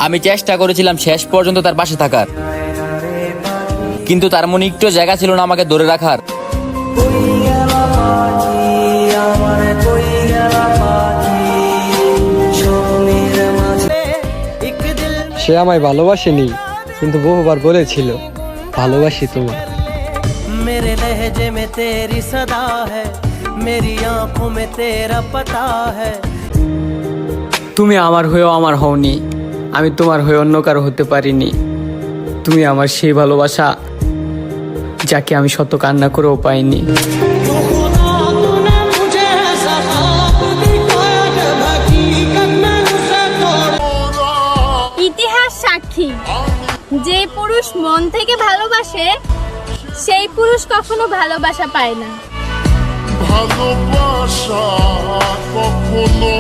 আমি চেষ্টা করেছিলাম শেষ পর্যন্ত তার পাশে থাকার, কিন্তু তার মনে একটু জায়গা ছিল না আমাকে ধরে রাখার। সে আমায় ভালোবাসেনি, কিন্তু বহুবার বলেছিল ভালোবাসি তোমায়। मेरे लहजे में तेरी सदा है, मेरी आंखों में तेरा पता है। তুমি আমার হয়েও আমার হওনি, আমি তোমার হয়ে অন্য কারো হতে পারিনি। তুমি আমার সেই ভালোবাসা যাকে আমি শত কান্না করেও পাইনি। ইতিহাস সাক্ষী, যে পুরুষ মন থেকে ভালোবাসে সেই পুরুষ কখনো ভালোবাসা পায় না। ভালোবাসা কখনো